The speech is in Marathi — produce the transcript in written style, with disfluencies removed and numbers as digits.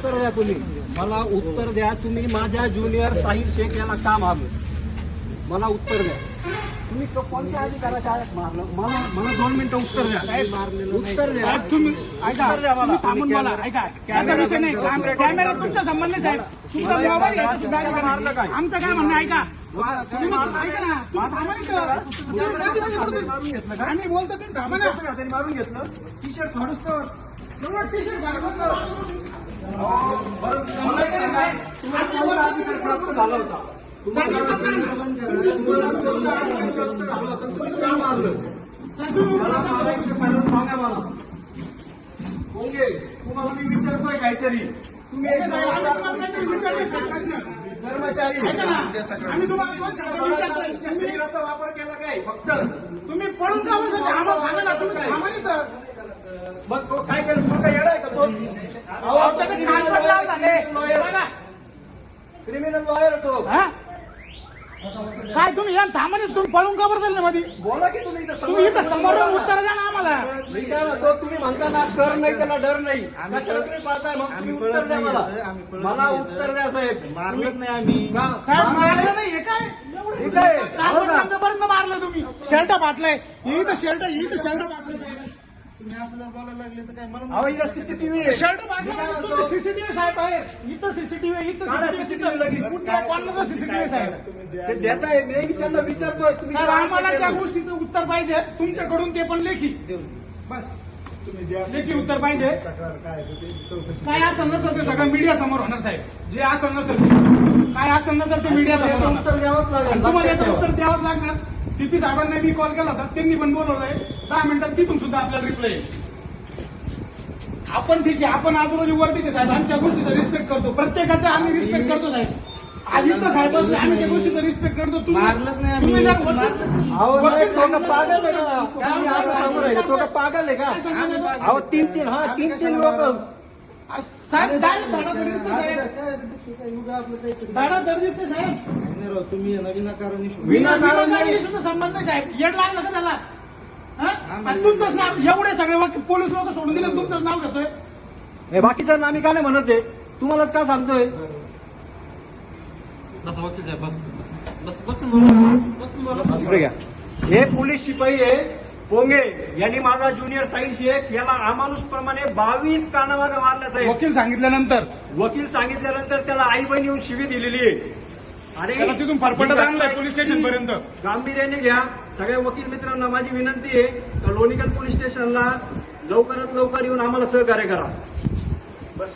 उत्तर द्या तुम्ही, मला उत्तर द्या. तुम्ही माझ्या ज्युनियर साहिल शेख याला का मारलं? मला उत्तर द्या. तुम्ही कोणत्या अधिकाराच्या आत मारलं? मला 2 मिनिटं उत्तर द्या. उत्तर द्या. तुम्ही ऐका, उत्तर द्या मला. थांबून बोला. ऐका, त्याचा विषय नाही. कॅमेरा तुमचा संबंध साहेब. तुमचा मोबाईल आहे, सुद्धा अधिकार मारलं काय? आमचं काय म्हणणं ऐका. तुम्ही ऐका ना, तुम्ही थांबा इथं. मारून घेतलं का? आम्ही बोलतो तुम्ही थांबा ना. त्यांनी मारून घेतलं. टी शर्ट फाडूस तर टी-शर्ट घालून बरं, मला एक सांगा, तुम्हाला कोणता अधिकार प्राप्त झाला होता? तुम्हाला कोणता अधिकार प्राप्त झाला होता? तुम्ही का मारलं? मला मारायचं पहिलं सांगा मला. ओके, तुम्हाला मी विचारतोय काहीतरी. तुम्ही एक कर्मचारी आम्ही तुम्हाला दोन शब्द विचारतोय. तुमच्या शरीराचा वापर केला काय? फक्त तुम्ही पळून जाऊ नका. आम्हाला सांगा ना, तुम्ही थांबा इथं. मग तो काय केलं? तो काय येडा आहे का तो? अहो, त्याचे कान पडले झाले. बघा. क्रिमिनल लॉयर तो. हा? काय तुम्ही या थांबा नाही, तुम्ही पळून का बरं चालले मध्ये? बोला की तुम्ही इथं तुम्ही इथं समोर येऊन उत्तर द्या ना आम्हाला. मी काय म्हणतो, तुम्ही म्हणता ना कर नाही त्याला डर नाही. कशाला तुम्ही पाहताय? मग तुम्ही उत्तर द्या मला. मला उत्तर द्या साहेब. मारलंच नाही आम्ही. का? साहेब मारलं नाही हे काय? ठीक आहे. हो का? कानपर्यंत मारलं तुम्ही. शर्ट फाटलाय. इथं शर्ट फाटलं. तुम्ही असं जर बोलायला लागले तर काय मला अहो इथं सीसीटीव्ही आहे. शर्ट फाटलं. सीसीटीव्ही साहेब आहे. इथं सीसीटीव्ही आहे. इथं काढा सीसीटीव्ही CCTV लगेच. कुठल्या कोणाला सीसीटीव्ही साहेब? ते देत आहे. मी त्यांना विचारतोय तुम्ही साहेब का आम्हाला त्या केलं? गोष्टीचं उत्तर पाहिजे तुमच्याकडून, ते पण लेखी. बस लेखी उत्तर पाहिजे. काय असं नसेल ते सगळं मीडिया समोर होणार साहेब. जे असं नसेल, काय असं नसेल ते मीडिया समोर याचं होणार. उत्तर द्यावंच लागेल. तुम्हाला याचं लक्षात उत्तर ठेवा. द्यावंच लागणार. सीपी साहेबांना मी कॉल केला होता, त्यांनी पण बोलवलंय. 10 मिनिटात तिथून सुद्धा आपल्याला रिप्लाय येईल. आपण ठीक आहे, आपण आजूबाजू वरती साहेब, आम्ही त्या गोष्टीचा रिस्पेक्ट करतो. प्रत्येकाचा आम्ही रिस्पेक्ट करतो साहेब. आज इथं साहेब असले, आम्ही त्या गोष्टीचा रिस्पेक्ट करतो. मारलंच नाही आम्ही. तुम्ही जर अहो साहेब, तो का पागल आहे का? तुम्ही आता समोर आहे. तो का पागल आहे का? अहो तीन लोक साहेब धडाधड दिसते साहेब. धडाधड दिसते साहेब. तुम्ही विनाकारण विनाकारण नाही. सुद्धा संबंध नाही साहेब. येड लागलं का त्याला? हा? आणि तुमचंच नाव, एवढे सगळे पोलीस लोक सोडून दिले, तुमचंच नाव घेतोय. हे बाकीच्या आम्ही का नाही म्हणत आहे? तुम्हालाच का सांगतोय? इकडे घ्या. हे पोलीस शिपाई आहे पोंगे यांनी माझा ज्युनियर साहिल शेख याला अमानुषप्रमाणे 22 कानामागे मारल्या साहेब. वकील सांगितल्यानंतर वकील सांगितल्यानंतर त्याला आई बहीण येऊन शिवी दिलेली आहे. आणि त्याला तिथून फरफटत आणलंय पोलीस स्टेशन पर्यंत. गांभीर्याने घ्या. सगळ्या वकील मित्रांना माझी विनंती आहे तर लोणीगंज पोलीस स्टेशनला लवकरात लवकर येऊन आम्हाला सहकार्य करा. बस